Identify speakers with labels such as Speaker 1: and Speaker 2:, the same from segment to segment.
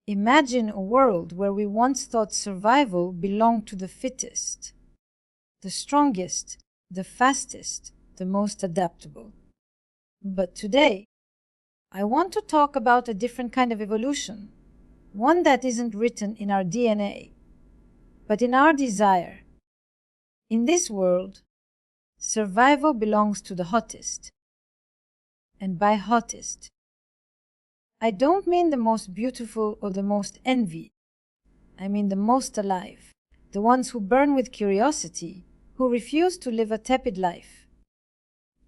Speaker 1: Imagine a world where we once thought survival belonged to the fittest, the strongest, the fastest, the most adaptable. But today, I want to talk about a different kind of evolution, one that isn't written in our DNA, but in our desire. In this world, survival belongs to the hottest. And by hottest, I don't mean the most beautiful or the most envied. I mean the most alive, the ones who burn with curiosity, who refuse to live a tepid life.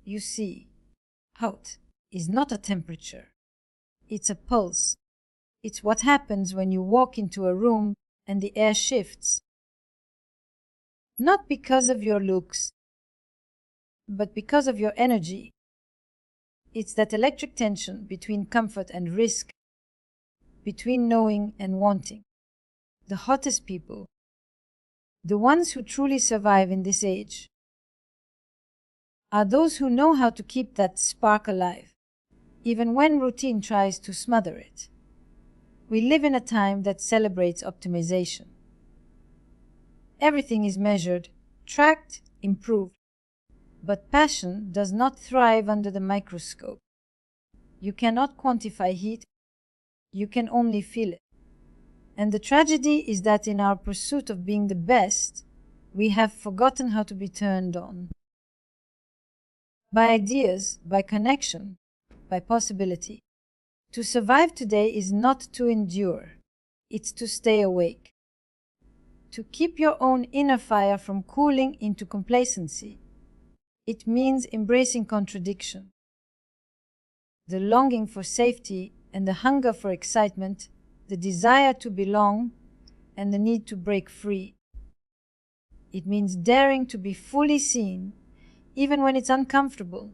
Speaker 1: You see, hot is not a temperature. It's a pulse. It's what happens when you walk into a room and the air shifts. Not because of your looks, but because of your energy. It's that electric tension between comfort and risk, between knowing and wanting. The hottest people, the ones who truly survive in this age, are those who know how to keep that spark alive, even when routine tries to smother it. We live in a time that celebrates optimization. Everything is measured, tracked, improved. But passion does not thrive under the microscope. You cannot quantify heat, you can only feel it. And the tragedy is that in our pursuit of being the best, we have forgotten how to be turned on. By ideas, by connection, by possibility. To survive today is not to endure, it's to stay awake. To keep your own inner fire from cooling into complacency. It means embracing contradiction. The longing for safety and the hunger for excitement, the desire to belong and the need to break free. It means daring to be fully seen, even when it's uncomfortable.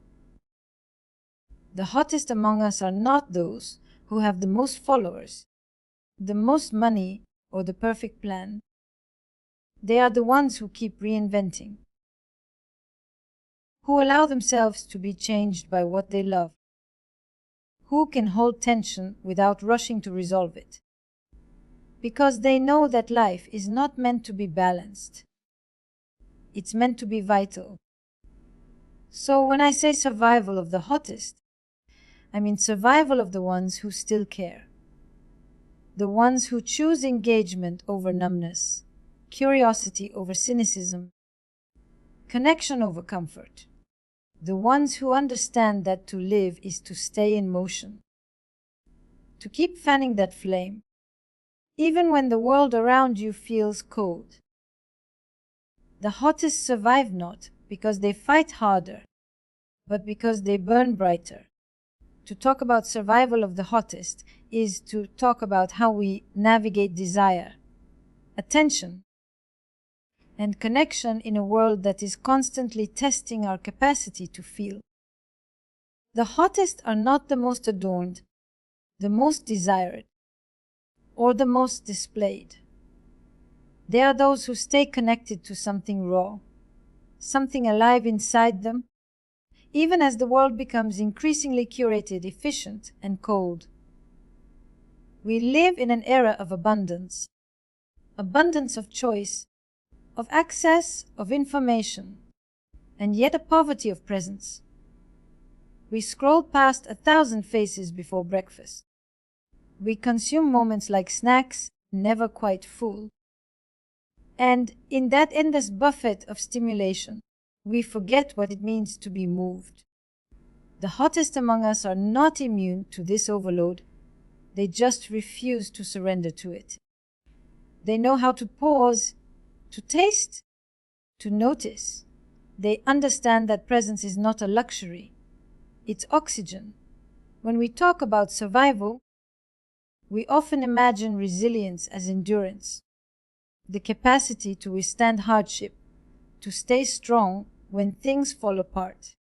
Speaker 1: The hottest among us are not those who have the most followers, the most money, or the perfect plan. They are the ones who keep reinventing, who allow themselves to be changed by what they love, who can hold tension without rushing to resolve it, because they know that life is not meant to be balanced. It's meant to be vital. So when I say survival of the hottest, I mean survival of the ones who still care, the ones who choose engagement over numbness, curiosity over cynicism, connection over comfort. The ones who understand that to live is to stay in motion, to keep fanning that flame, even when the world around you feels cold. The hottest survive not because they fight harder, but because they burn brighter. To talk about survival of the hottest is to talk about how we navigate desire, attention, and connection in a world that is constantly testing our capacity to feel. The hottest are not the most adorned, the most desired, or the most displayed. They are those who stay connected to something raw, something alive inside them, even as the world becomes increasingly curated, efficient, and cold. We live in an era of abundance of choice, of access, of information, and yet a poverty of presence. We scroll past 1,000 faces before breakfast. We consume moments like snacks, never quite full. And in that endless buffet of stimulation, we forget what it means to be moved. The hottest among us are not immune to this overload. They just refuse to surrender to it. They know how to pause, to taste, to notice. They understand that presence is not a luxury. It's oxygen. When we talk about survival, we often imagine resilience as endurance, the capacity to withstand hardship, to stay strong when things fall apart.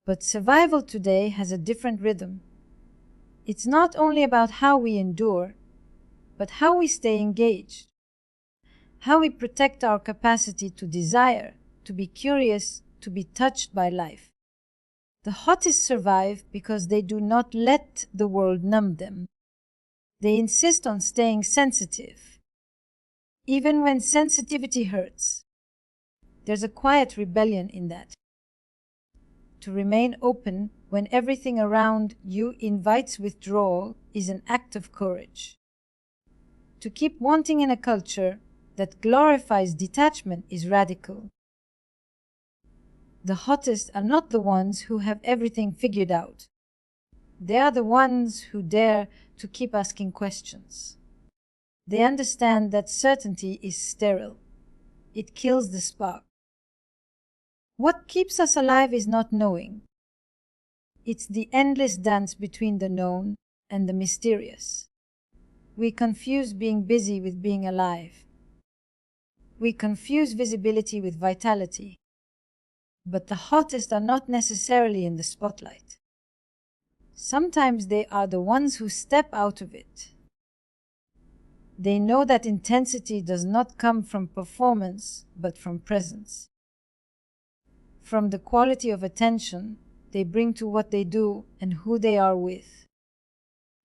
Speaker 1: But survival today has a different rhythm. It's not only about how we endure, but how we stay engaged, how we protect our capacity to desire, to be curious, to be touched by life. The hottest survive because they do not let the world numb them. They insist on staying sensitive, even when sensitivity hurts. There's a quiet rebellion in that. To remain open when everything around you invites withdrawal is an act of courage. To keep wanting in a culture that glorifies detachment is radical. The hottest are not the ones who have everything figured out. They are the ones who dare to keep asking questions. They understand that certainty is sterile. It kills the spark. What keeps us alive is not knowing. It's the endless dance between the known and the mysterious. We confuse being busy with being alive. We confuse visibility with vitality. But the hottest are not necessarily in the spotlight. Sometimes they are the ones who step out of it. They know that intensity does not come from performance, but from presence. From the quality of attention they bring to what they do and who they are with.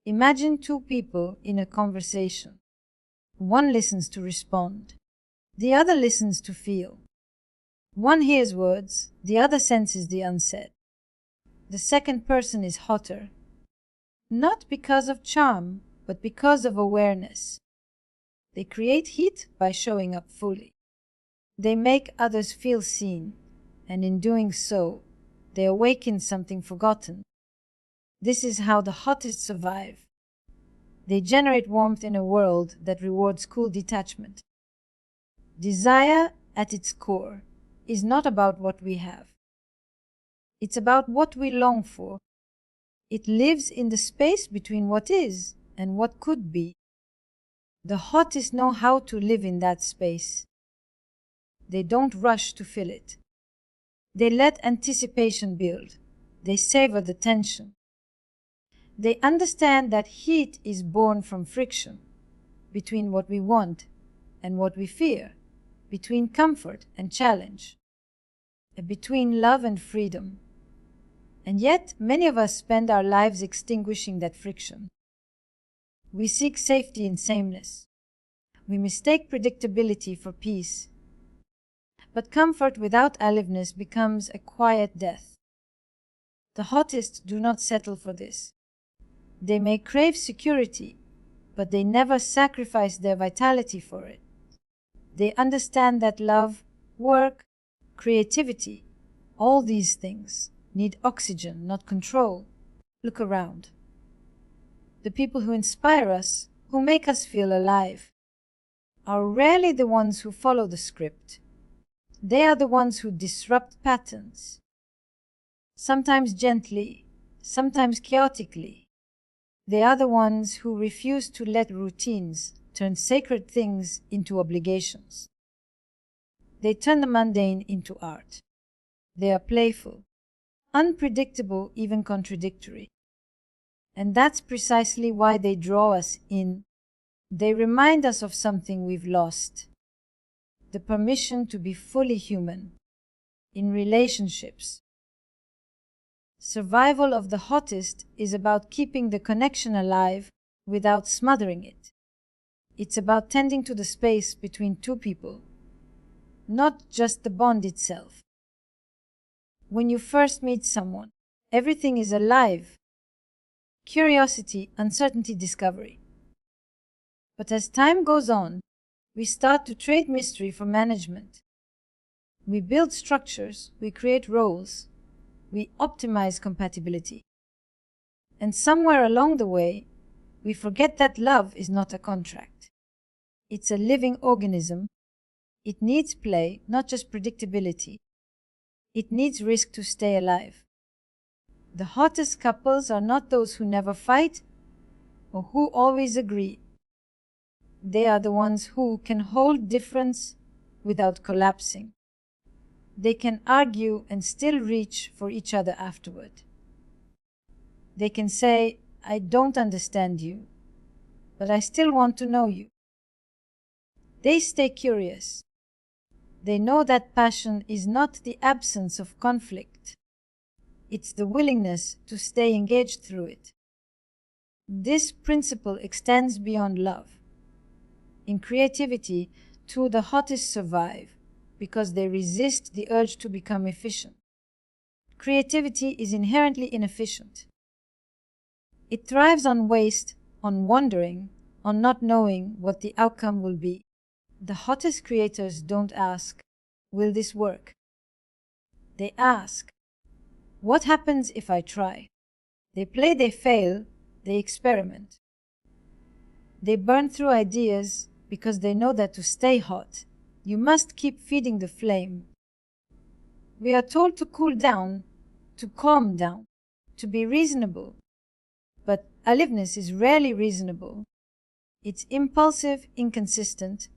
Speaker 1: Imagine two people in a conversation. One listens to respond. The other listens to feel. One hears words, the other senses the unsaid. The second person is hotter. Not because of charm, but because of awareness. They create heat by showing up fully. They make others feel seen, and in doing so, they awaken something forgotten. This is how the hottest survive. They generate warmth in a world that rewards cool detachment. Desire, at its core, is not about what we have. It's about what we long for. It lives in the space between what is and what could be. The hottest know how to live in that space. They don't rush to fill it. They let anticipation build. They savor the tension. They understand that heat is born from friction, between what we want and what we fear, between comfort and challenge, between love and freedom. And yet, many of us spend our lives extinguishing that friction. We seek safety in sameness. We mistake predictability for peace. But comfort without aliveness becomes a quiet death. The hottest do not settle for this. They may crave security, but they never sacrifice their vitality for it. They understand that love, work, creativity, all these things need oxygen, not control. Look around. The people who inspire us, who make us feel alive, are rarely the ones who follow the script. They are the ones who disrupt patterns. Sometimes gently, sometimes chaotically. They are the ones who refuse to let routines turn sacred things into obligations. They turn the mundane into art. They are playful, unpredictable, even contradictory. And that's precisely why they draw us in. They remind us of something we've lost: the permission to be fully human in relationships. Survival of the hottest is about keeping the connection alive without smothering it. It's about tending to the space between two people, not just the bond itself. When you first meet someone, everything is alive: curiosity, uncertainty, discovery. But as time goes on, we start to trade mystery for management. We build structures, we create roles, we optimize compatibility. And somewhere along the way, we forget that love is not a contract. It's a living organism. It needs play, not just predictability. It needs risk to stay alive. The hottest couples are not those who never fight or who always agree. They are the ones who can hold difference without collapsing. They can argue and still reach for each other afterward. They can say, "I don't understand you, but I still want to know you." They stay curious. They know that passion is not the absence of conflict. It's the willingness to stay engaged through it. This principle extends beyond love. In creativity, too, the hottest survive because they resist the urge to become efficient. Creativity is inherently inefficient. It thrives on waste, on wondering, on not knowing what the outcome will be. The hottest creators don't ask, "Will this work?" They ask, "What happens if I try?" They play, they fail, they experiment. They burn through ideas because they know that to stay hot, you must keep feeding the flame. We are told to cool down, to calm down, to be reasonable. But aliveness is rarely reasonable. It's impulsive, inconsistent,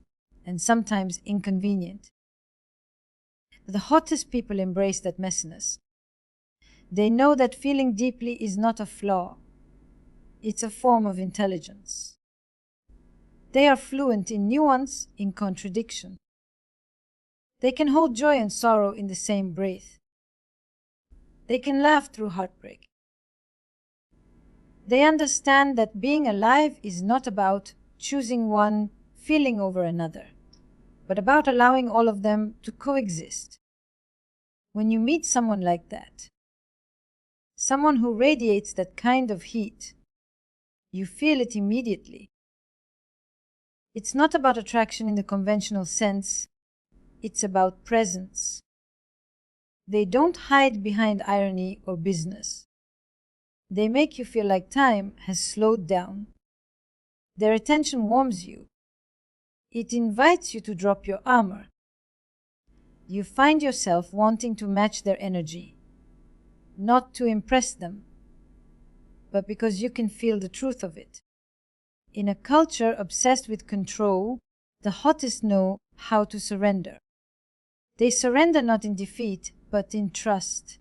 Speaker 1: and sometimes inconvenient. The hottest people embrace that messiness. They know that feeling deeply is not a flaw. It's a form of intelligence. They are fluent in nuance, in contradiction. They can hold joy and sorrow in the same breath. They can laugh through heartbreak. They understand that being alive is not about choosing one feeling over another, but about allowing all of them to coexist. When you meet someone like that, someone who radiates that kind of heat, you feel it immediately. It's not about attraction in the conventional sense, it's about presence. They don't hide behind irony or business. They make you feel like time has slowed down. Their attention warms you. It invites you to drop your armor. You find yourself wanting to match their energy, not to impress them, but because you can feel the truth of it. In a culture obsessed with control, the hottest know how to surrender. They surrender not in defeat, but in trust.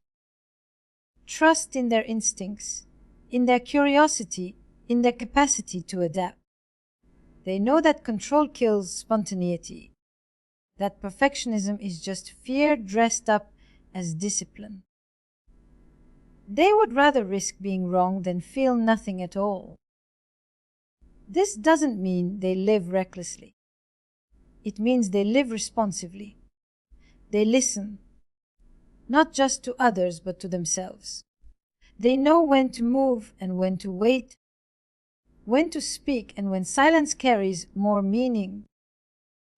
Speaker 1: Trust in their instincts, in their curiosity, in their capacity to adapt. They know that control kills spontaneity, that perfectionism is just fear dressed up as discipline. They would rather risk being wrong than feel nothing at all. This doesn't mean they live recklessly. It means they live responsively. They listen, not just to others but to themselves. They know when to move and when to wait, when to speak and when silence carries more meaning.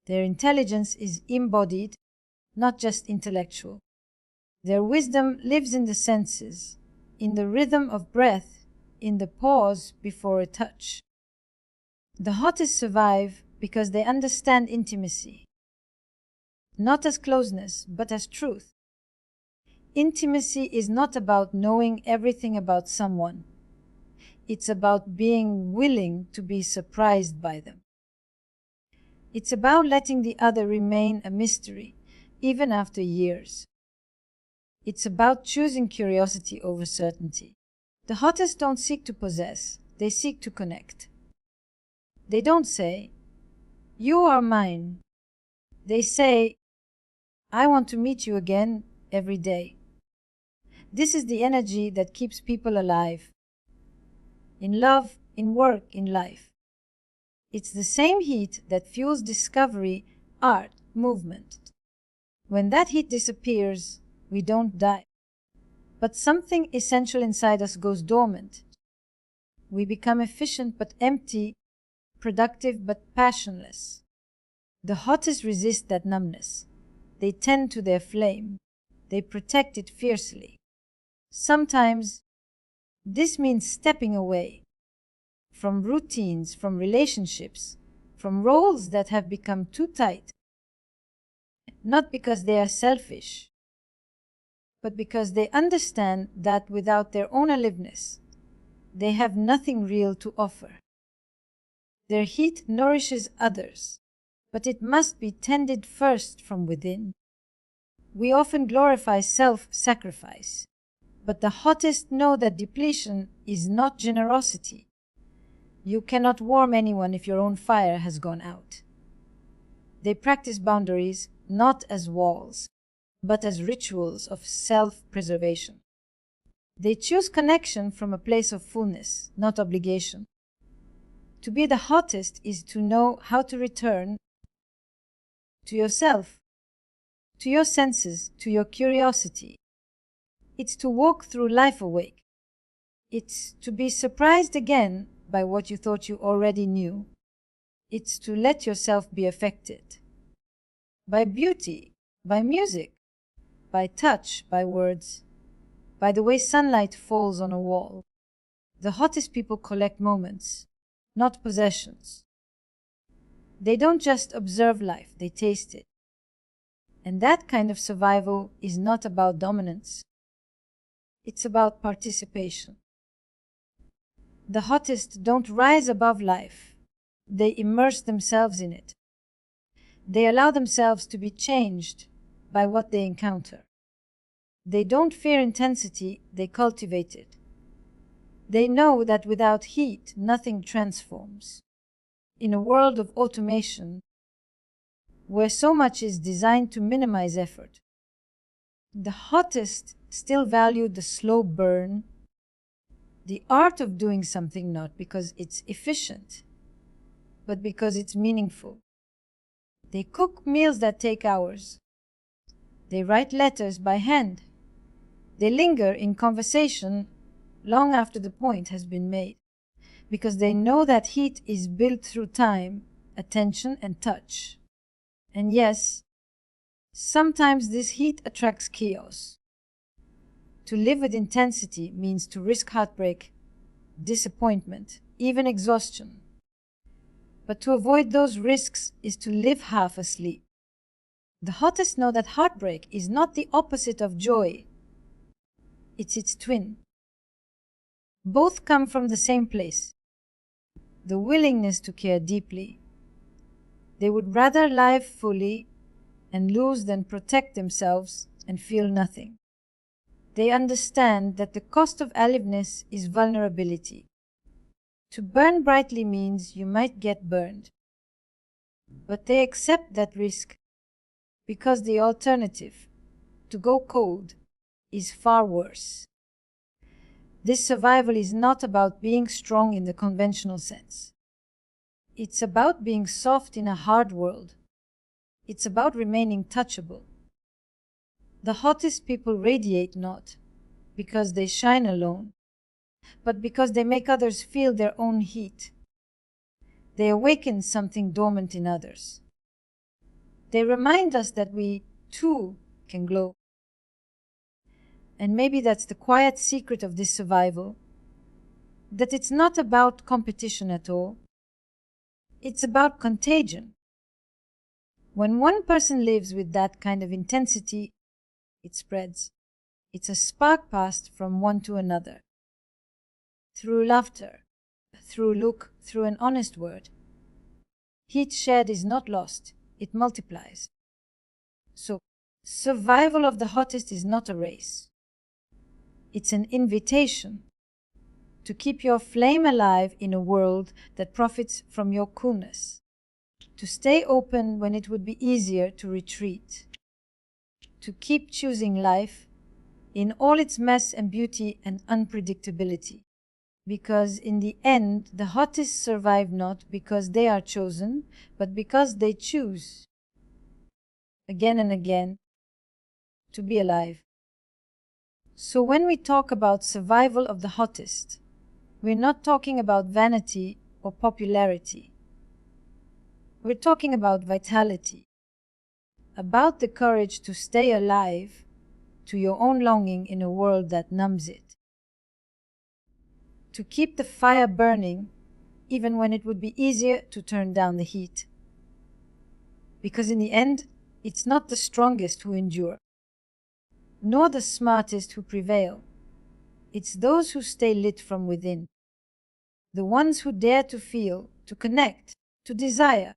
Speaker 1: Their intelligence is embodied, not just intellectual. Their wisdom lives in the senses, in the rhythm of breath, in the pause before a touch. The hottest survive because they understand intimacy, not as closeness, but as truth. Intimacy is not about knowing everything about someone. It's about being willing to be surprised by them. It's about letting the other remain a mystery, even after years. It's about choosing curiosity over certainty. The hottest don't seek to possess, they seek to connect. They don't say, "You are mine." They say, "I want to meet you again every day." This is the energy that keeps people alive. In love, in work, in life. It's the same heat that fuels discovery, art, movement. When that heat disappears, we don't die. But something essential inside us goes dormant. We become efficient but empty, productive but passionless. The hottest resist that numbness. They tend to their flame. They protect it fiercely. Sometimes this means stepping away from routines, from relationships, from roles that have become too tight. Not because they are selfish, but because they understand that without their own aliveness, they have nothing real to offer. Their heat nourishes others, but it must be tended first from within. We often glorify self-sacrifice, but the hottest know that depletion is not generosity. You cannot warm anyone if your own fire has gone out. They practice boundaries not as walls, but as rituals of self-preservation. They choose connection from a place of fullness, not obligation. To be the hottest is to know how to return to yourself, to your senses, to your curiosity. It's to walk through life awake. It's to be surprised again by what you thought you already knew. It's to let yourself be affected by beauty, by music, by touch, by words, by the way sunlight falls on a wall. The hottest people collect moments, not possessions. They don't just observe life, they taste it. And that kind of survival is not about dominance. It's about participation. The hottest don't rise above life. They immerse themselves in it. They allow themselves to be changed by what they encounter. They don't fear intensity, they cultivate it. They know that without heat, nothing transforms. In a world of automation, where so much is designed to minimize effort, the hottest still value the slow burn, the art of doing something not because it's efficient, but because it's meaningful. They cook meals that take hours. They write letters by hand. They linger in conversation long after the point has been made, because they know that heat is built through time, attention, and touch. And yes, sometimes this heat attracts chaos. To live with intensity means to risk heartbreak, disappointment, even exhaustion. But to avoid those risks is to live half asleep. The hottest know that heartbreak is not the opposite of joy. It's its twin. Both come from the same place, the willingness to care deeply. They would rather live fully and lose than protect themselves and feel nothing. They understand that the cost of aliveness is vulnerability. To burn brightly means you might get burned. But they accept that risk because the alternative, to go cold, is far worse. This survival is not about being strong in the conventional sense. It's about being soft in a hard world. It's about remaining touchable. The hottest people radiate not because they shine alone, but because they make others feel their own heat. They awaken something dormant in others. They remind us that we, too, can glow. And maybe that's the quiet secret of this survival, that it's not about competition at all. It's about contagion. When one person lives with that kind of intensity, it spreads. It's a spark passed from one to another. Through laughter, through look, through an honest word. Heat shared is not lost, it multiplies. So, survival of the hottest is not a race. It's an invitation to keep your flame alive in a world that profits from your coolness, to stay open when it would be easier to retreat, to keep choosing life in all its mess and beauty and unpredictability. Because in the end, the hottest survive not because they are chosen, but because they choose, again and again, to be alive. So when we talk about survival of the hottest, we're not talking about vanity or popularity. We're talking about vitality, about the courage to stay alive to your own longing in a world that numbs it. To keep the fire burning, even when it would be easier to turn down the heat. Because in the end, it's not the strongest who endure, nor the smartest who prevail. It's those who stay lit from within, the ones who dare to feel, to connect, to desire,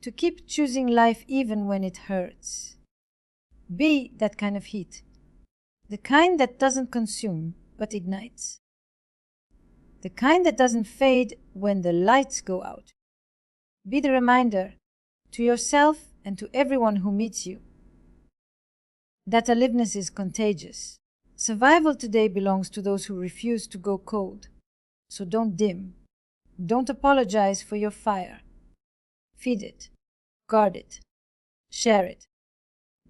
Speaker 1: to keep choosing life even when it hurts. Be that kind of heat, the kind that doesn't consume but ignites. The kind that doesn't fade when the lights go out. Be the reminder to yourself and to everyone who meets you that aliveness is contagious. Survival today belongs to those who refuse to go cold. So don't dim. Don't apologize for your fire. Feed it. Guard it. Share it.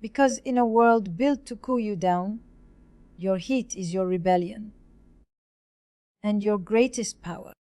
Speaker 1: Because in a world built to cool you down, your heat is your rebellion. And your greatest power.